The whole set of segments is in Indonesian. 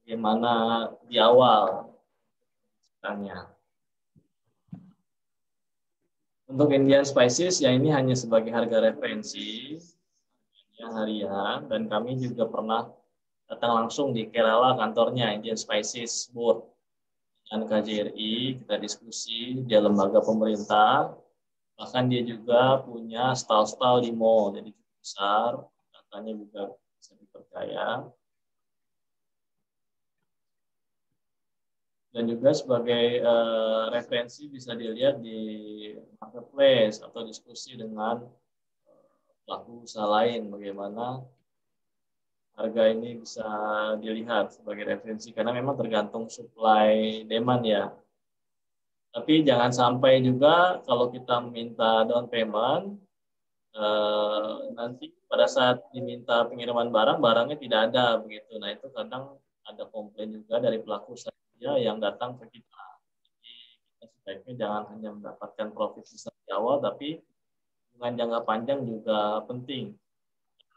bagaimana di awal tanya. Untuk Indian Spices ya ini hanya sebagai harga referensi yang harian, dan kami juga pernah datang langsung di Kerala kantornya Indian Spices Board dengan KJRI, kita diskusi, dia lembaga pemerintah, bahkan dia juga punya stall-stall di mall, jadi cukup besar, datanya juga bisa dipercaya. Dan juga sebagai referensi bisa dilihat di marketplace atau diskusi dengan pelaku usaha lain, bagaimana harga ini bisa dilihat sebagai referensi, karena memang tergantung supply demand ya. Tapi jangan sampai juga kalau kita minta down payment, nanti pada saat diminta pengiriman barang, barangnya tidak ada begitu. Nah itu kadang ada komplain juga dari pelaku usaha yang datang ke kita. Jadi kita sebaiknya jangan hanya mendapatkan profit besar di awal, tapi dengan jangka panjang juga penting.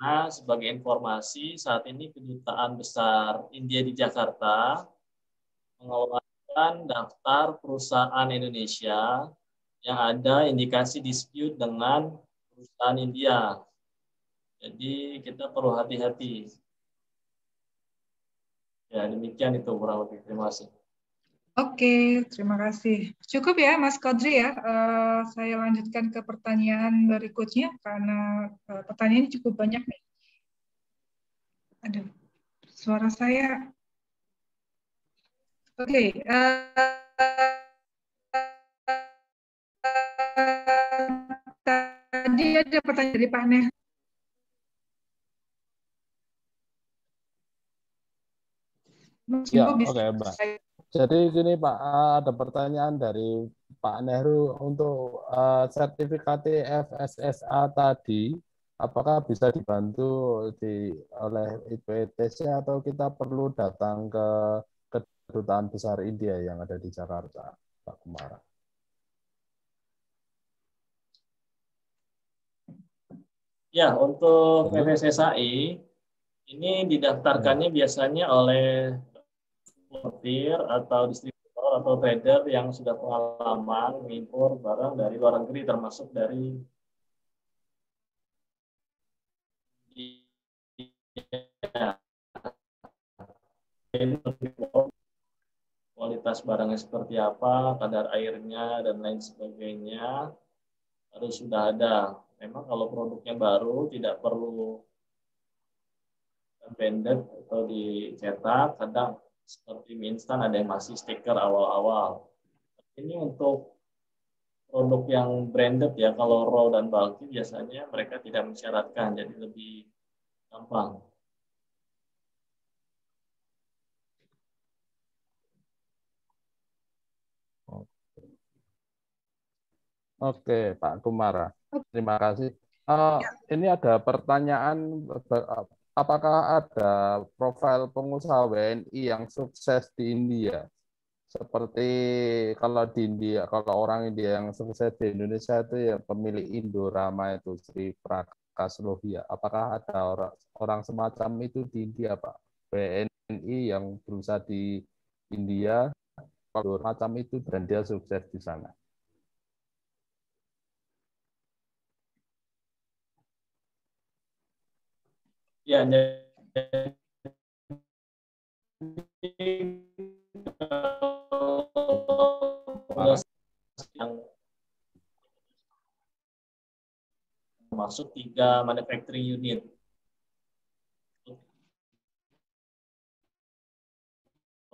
Nah, sebagai informasi, saat ini Kedutaan Besar India di Jakarta mengeluarkan daftar perusahaan Indonesia yang ada indikasi dispute dengan perusahaan India. Jadi kita perlu hati-hati. Ya, demikian itu kurang lebih. Terima kasih. Oke, terima kasih. Cukup ya, Mas Kodri ya. Saya lanjutkan ke pertanyaan berikutnya karena pertanyaannya cukup banyak nih. Aduh, suara saya. Oke, tadi ada pertanyaan dari Pak Neh. Ya, oke, Mbak. Jadi gini Pak, ada pertanyaan dari Pak Nehru untuk sertifikat FSSA tadi, apakah bisa dibantu oleh IPTC atau kita perlu datang ke Kedutaan Besar India yang ada di Jakarta, Pak Kumara? Ya, untuk FSSAI ini didaftarkannya biasanya oleh importir atau distributor atau trader yang sudah pengalaman mengimpor barang dari luar negeri, termasuk dari kualitas barangnya seperti apa, kadar airnya dan lain sebagainya harus sudah ada. Memang kalau produknya baru tidak perlu branded atau dicetak, kadang seperti mie instan ada yang masih stiker awal-awal. Ini untuk produk yang branded ya, kalau raw dan bulky biasanya mereka tidak mensyaratkan, jadi lebih gampang. Oke, Pak Kumara. Terima kasih. Ini ada pertanyaan, apakah ada profil pengusaha WNI yang sukses di India? Seperti kalau di India, kalau orang India yang sukses di Indonesia itu ya pemilik Indorama itu Sri Prakash Lohia. Apakah ada orang semacam itu di India, Pak? WNI yang berusaha di India, kalau macam itu dan dia sukses di sana. Ya, yang masuk 3 manufacturing unit.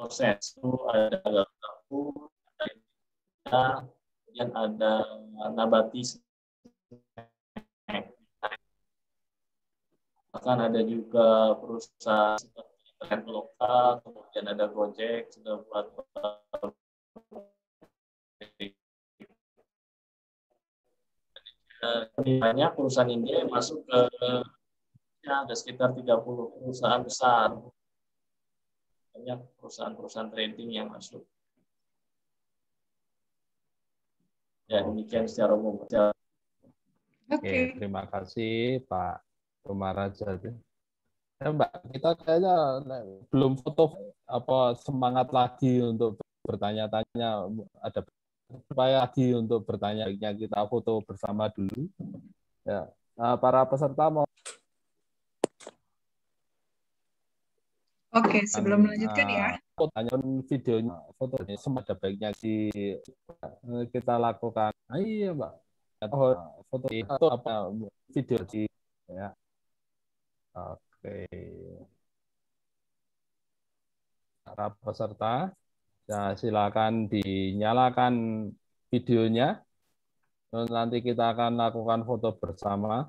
Proses itu ada Garudafood, kemudian ada Nabati, bahkan ada juga perusahaan seperti Traveloka, kemudian ada Gojek sudah buat banyak perusahaan India yang masuk ke ya, ada sekitar 30 perusahaan besar, banyak perusahaan-perusahaan trading yang masuk. Ya, demikian secara umum. Oke, terima kasih Pak Kumara. Ya, Mbak, kita kayaknya belum foto apa semangat lagi untuk bertanya-tanya. Ada supaya lagi untuk bertanya, kita foto bersama dulu. Ya, para peserta mau Oke, sebelum melanjutkan ya. fotonya, videonya, fotonya semua ada baiknya kita lakukan. Iya, Mbak. Atau foto atau apa video di ya. Oke. Para peserta, ya, silakan dinyalakan videonya. Nanti kita akan lakukan foto bersama.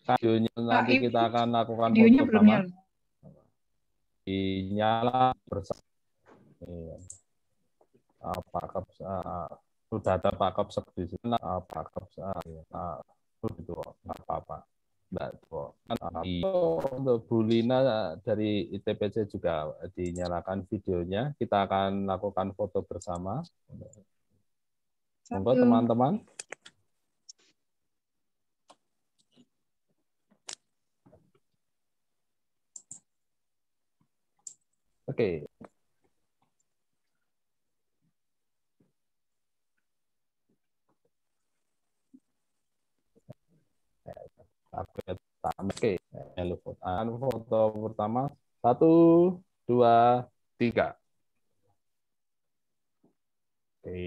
Videonya nanti kita akan lakukan foto bersama. Dinyala bersama. Pak Kaps, sudah ada Pak Kaps di sana. Pak Kaps itu nggak apa-apa. Untuk Bu Lina dari ITPC juga dinyalakan videonya. Kita akan lakukan foto bersama. Monggo teman-teman. Oke. Oke, foto pertama, 1, 2, 3. Oke.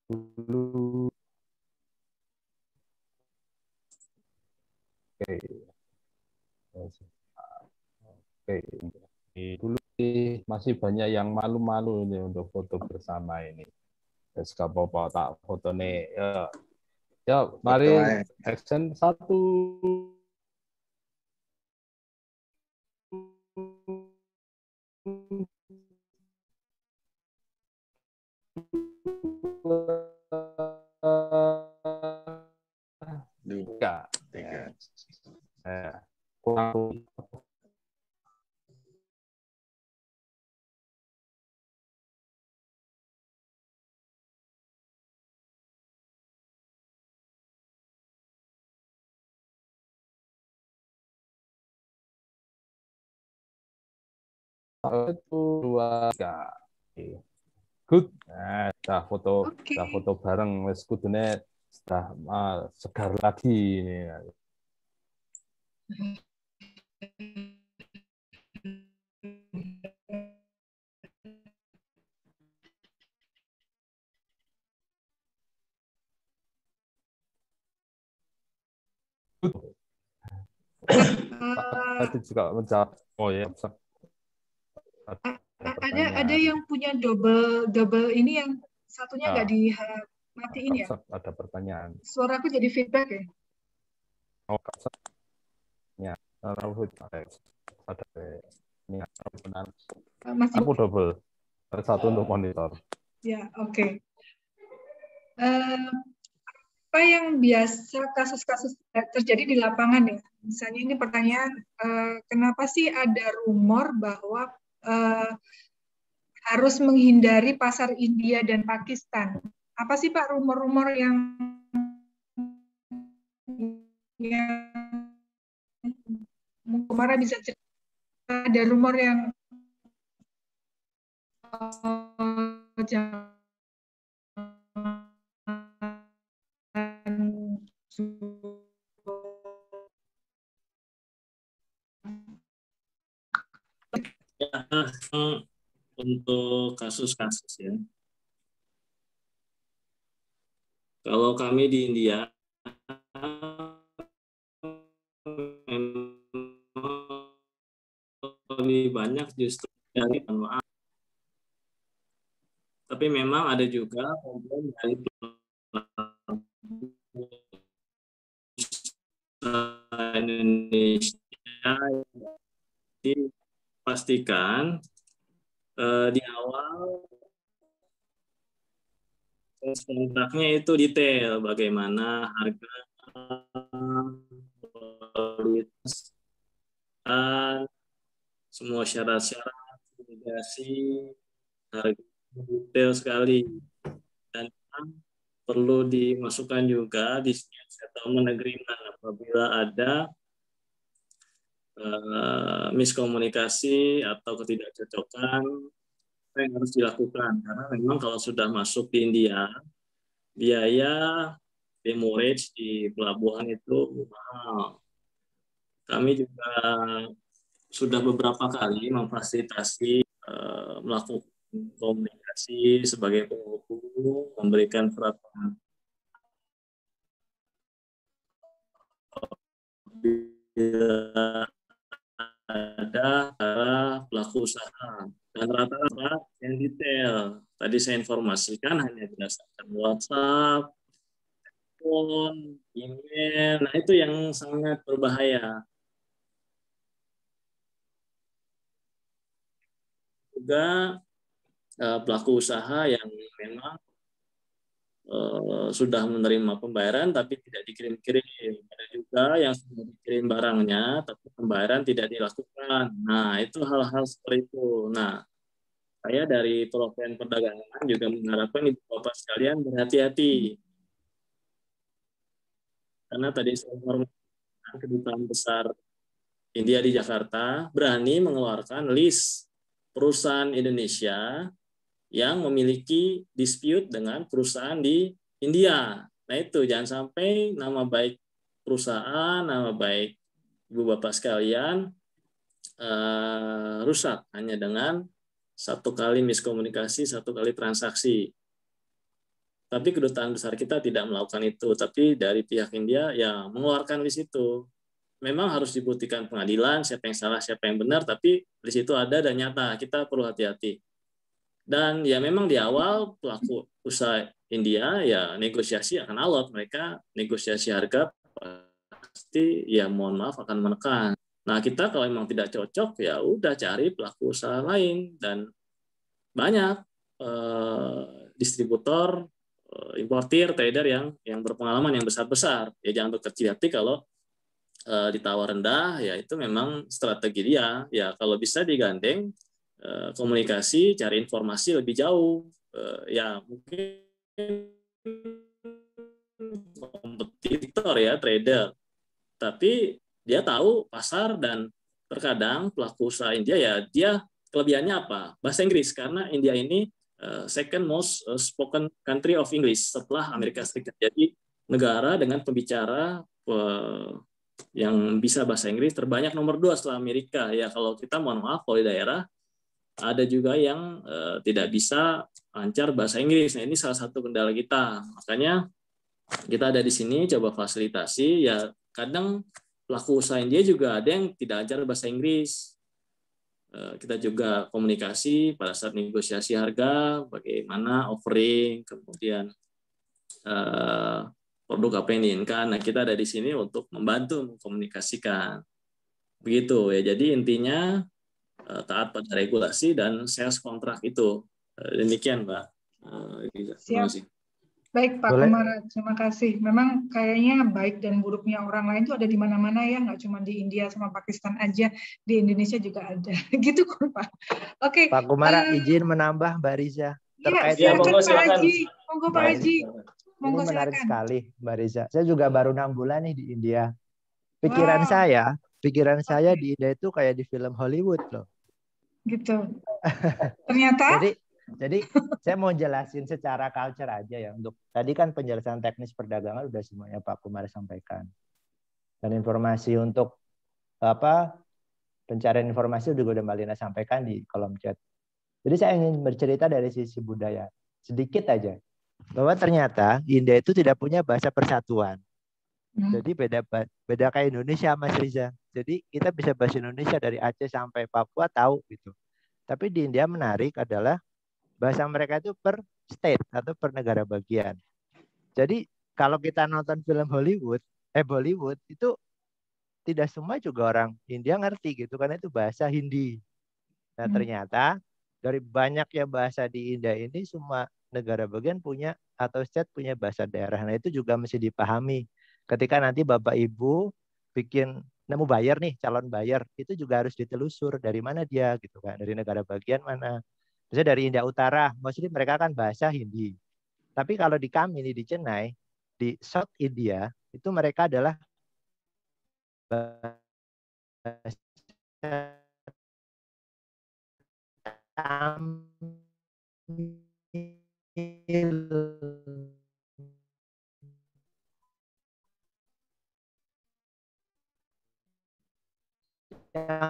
Dulu. Oke. Oke. Dulu masih banyak yang malu-malu ini untuk foto bersama ini. Terus apa-apa tak foto nih. Ya, mari action 1. Tiga. Kurang. Satu, dua, tiga. Good. Nah, sudah foto bareng. Wes kudune sudah segar lagi ini. Itu juga menjawab. Oh ya, ada yang punya double ini yang satunya nggak dimatiin ya? Ada pertanyaan. Suara aku jadi feedback ya? Oh, ya, ada ini benar. Aku double. Satu untuk monitor. Ya, oke. Apa yang biasa kasus-kasus terjadi di lapangan ya? Misalnya ini pertanyaan, kenapa sih ada rumor bahwa harus menghindari pasar India dan Pakistan? Apa sih Pak rumor-rumor yang kemarin bisa cerita? Ada rumor yang Ya, untuk kasus-kasus ya. Kalau kami di India lebih banyak justru dari maaf. Tapi memang ada juga komplain dari Indonesia. Dipastikan di awal kontraknya itu detail bagaimana harga, kualitas semua syarat-syarat mitigasi harga detail sekali, dan perlu dimasukkan juga di settlement agreement apabila ada miskomunikasi atau ketidakcocokan apa yang harus dilakukan, karena memang kalau sudah masuk di India biaya demurrage di pelabuhan itu mahal. Kami juga sudah beberapa kali memfasilitasi melakukan komunikasi sebagai penghubung, memberikan surat bila ada para pelaku usaha, dan rata-rata yang detail. Tadi saya informasikan hanya berdasarkan WhatsApp, telepon, email. Nah, itu yang sangat berbahaya. Juga pelaku usaha yang memang sudah menerima pembayaran tapi tidak dikirim-kirim. Ada juga yang sudah dikirim barangnya tapi pembayaran tidak dilakukan. Nah, itu hal-hal seperti itu. Nah, saya dari Kementerian Perdagangan juga mengharapkan Ibu Bapak sekalian berhati-hati. Karena tadi saya informasikan Kedutaan Besar India di Jakarta berani mengeluarkan list perusahaan Indonesia yang memiliki dispute dengan perusahaan di India. Nah, itu jangan sampai nama baik perusahaan, nama baik Ibu Bapak sekalian rusak hanya dengan satu kali miskomunikasi, satu kali transaksi. Tapi kedutaan besar kita tidak melakukan itu, tapi dari pihak India ya mengeluarkan list itu. Memang harus dibuktikan pengadilan siapa yang salah, siapa yang benar, tapi di situ ada dan nyata. Kita perlu hati-hati. Dan ya memang di awal pelaku usaha India ya negosiasi akan alot, mereka negosiasi harga pasti ya mohon maaf akan menekan. Nah, kita kalau memang tidak cocok ya udah cari pelaku usaha lain, dan banyak distributor, importir, trader yang berpengalaman yang besar-besar. Ya jangan berkecil hati kalau ditawar rendah, ya itu memang strategi dia. Ya kalau bisa digandeng komunikasi, cari informasi lebih jauh. Ya mungkin kompetitor ya, trader. Tapi dia tahu pasar, dan terkadang pelaku usaha India ya dia kelebihannya apa? Bahasa Inggris, karena India ini second most spoken country of English setelah Amerika Serikat. Jadi negara dengan pembicara yang bisa bahasa Inggris terbanyak nomor 2 setelah Amerika. Ya kalau kita mohon maaf kalau di daerah ada juga yang tidak bisa lancar bahasa Inggris. Nah, ini salah satu kendala kita. Makanya kita ada di sini coba fasilitasi. Ya kadang pelaku usaha India juga ada yang tidak lancar bahasa Inggris. Kita juga komunikasi pada saat negosiasi harga, bagaimana offering, kemudian produk apa yang diinginkan. Nah, kita ada di sini untuk membantu mengkomunikasikan. Begitu ya. Jadi intinya taat pada regulasi dan sales kontrak itu. Demikian, Mbak. Terima kasih. Baik, Pak Kumara, terima kasih. Memang kayaknya baik dan buruknya orang lain itu ada di mana-mana ya, nggak cuma di India sama Pakistan aja, di Indonesia juga ada. Gitu kan, Pak. Oke. Pak Kumara, izin menambah, Mbak Riza. Terkait ya, silakan Pak Haji. Monggo Pak Haji. Ini menarik sekali, Mbak Riza. Saya juga baru 6 bulan nih di India. Pikiran saya di India itu kayak di film Hollywood loh. Gitu. Ternyata? Jadi saya mau jelasin secara culture aja ya. Untuk tadi kan penjelasan teknis perdagangan udah semuanya Pak Kumar sampaikan. Dan informasi untuk pencarian informasi juga udah Mbak Lina sampaikan di kolom chat. Jadi saya ingin bercerita dari sisi budaya sedikit aja. Bahwa ternyata India itu tidak punya bahasa persatuan. Jadi beda kayak Indonesia, Mas Riza. Jadi kita bisa bahasa Indonesia dari Aceh sampai Papua tahu gitu. Tapi di India menarik adalah bahasa mereka itu per state atau per negara bagian. Jadi kalau kita nonton film Bollywood itu tidak semua juga orang India ngerti gitu karena itu bahasa Hindi. Nah ternyata dari banyaknya bahasa di India ini semua negara bagian punya atau state punya bahasa daerah. Nah itu juga mesti dipahami. Ketika nanti Bapak Ibu bikin nemu buyer nih, calon buyer, itu juga harus ditelusur dari mana dia gitu kan, dari negara bagian mana. Misalnya dari India Utara, maksudnya mereka kan bahasa Hindi. Tapi kalau di kami nih di Chennai, di South India, itu mereka adalah bahasa Tamil. Yang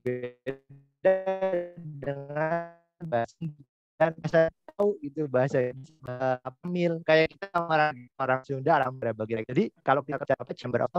berbeda dengan bahasa dan bahasa tahu itu bahasa Tamil kayak kita orang orang Sunda orang berbagi. Jadi kalau kita kerja apa Chamber of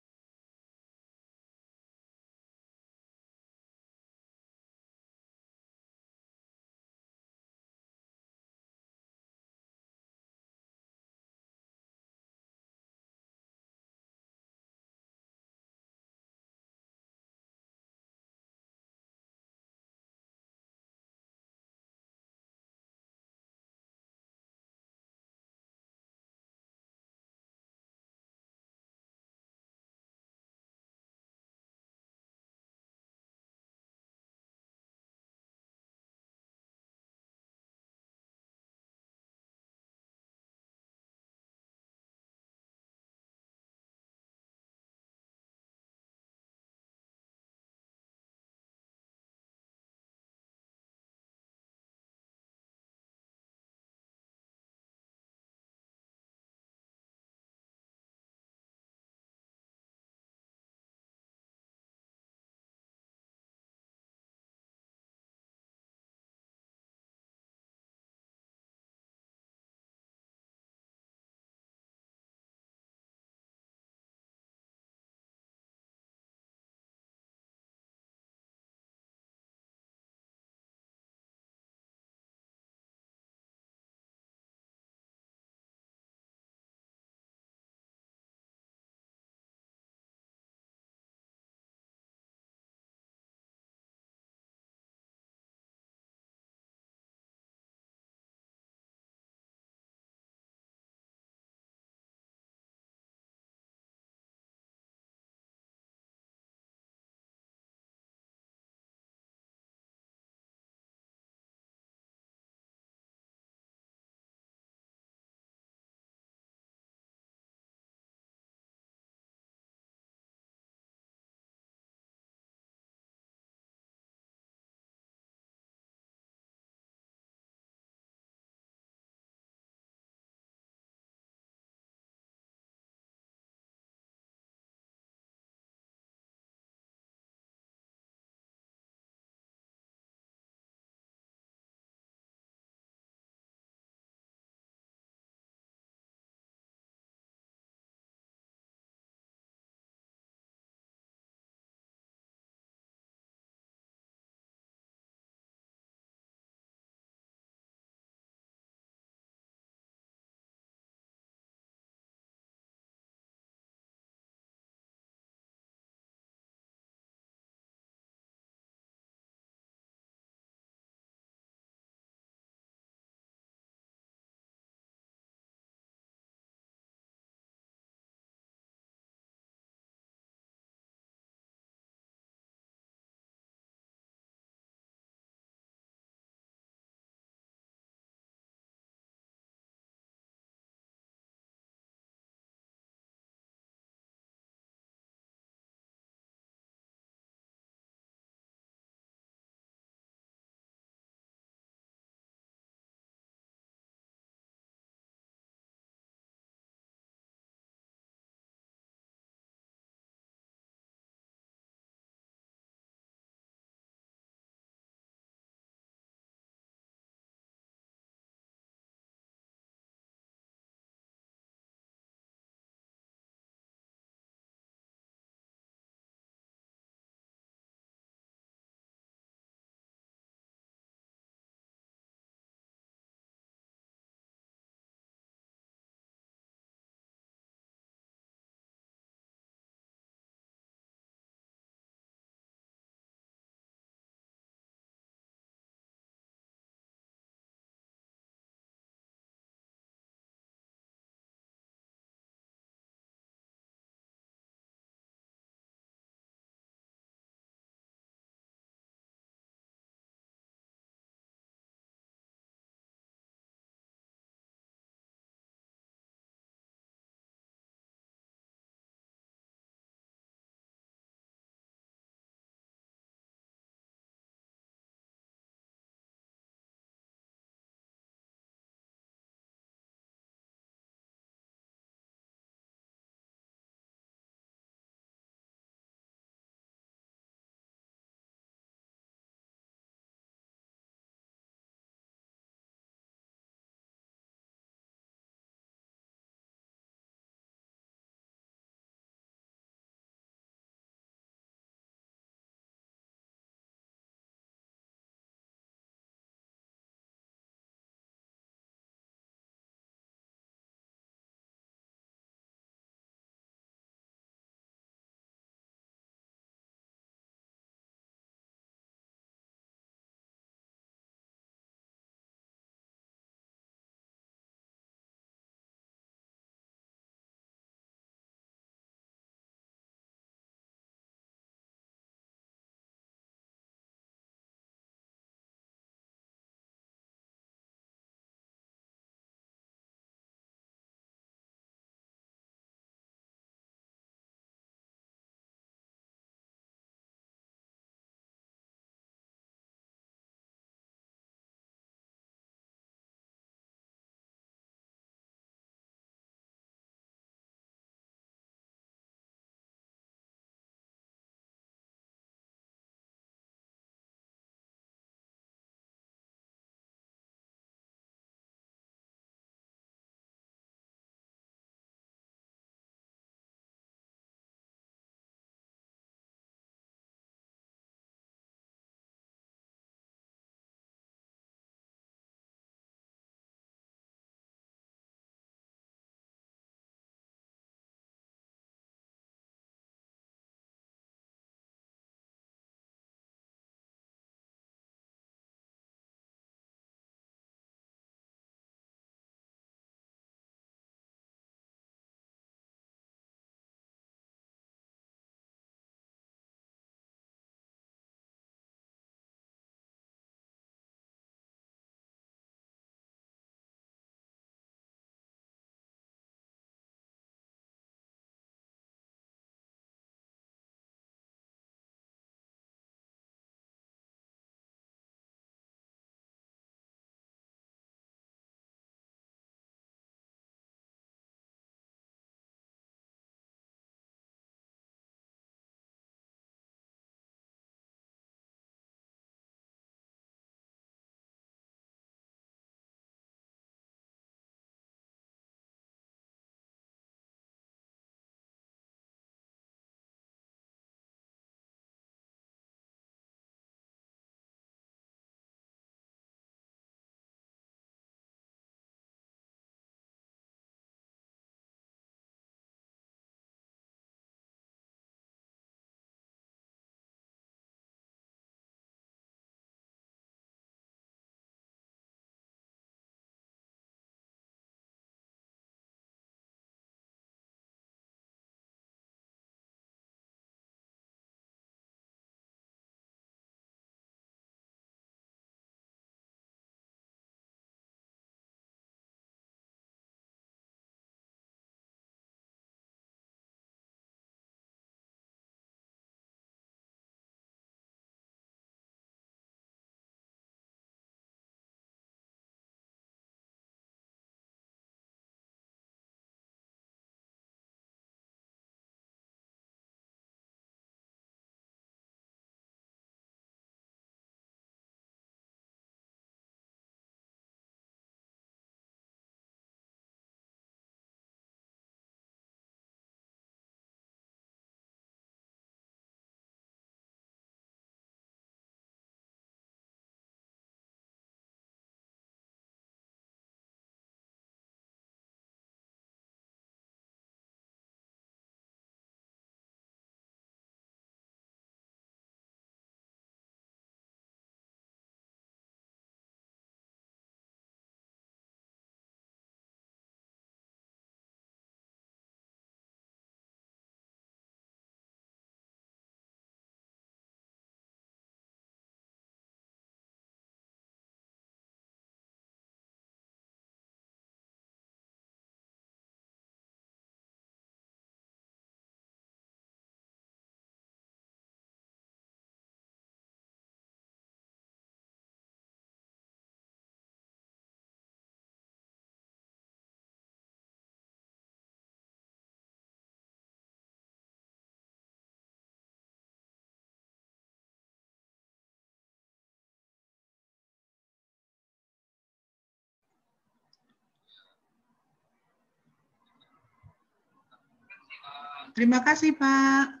Terima kasih, Pak.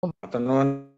Teman-teman,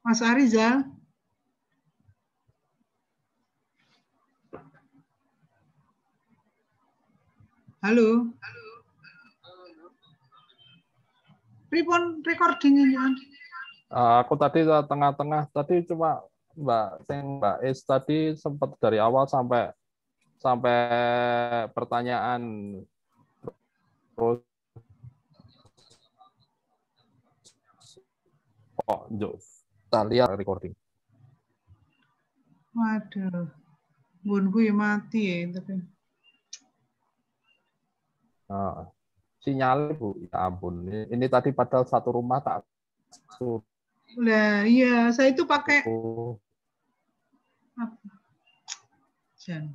Mas Arizal. Halo. Pripun recording-nya? Aku tadi tengah-tengah tadi cuma Mbak Es tadi sempat dari awal sampai pertanyaan terus kok kita lihat recording. Waduh. Mbunku ya mati ya tapi. Sinyal Bu, ya ampun. Ini tadi padahal satu rumah tak suruh. Nah, iya, saya itu pakai apa? Jan.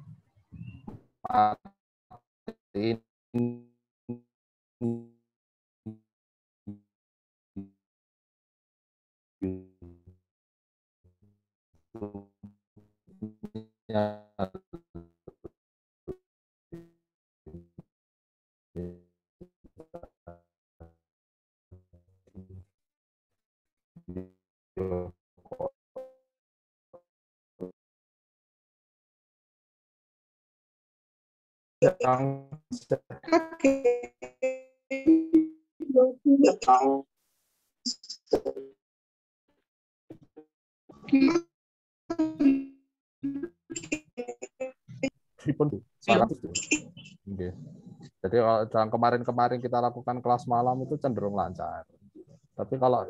Jadi kalau kemarin-kemarin kita lakukan kelas malam itu cenderung lancar. Tapi kalau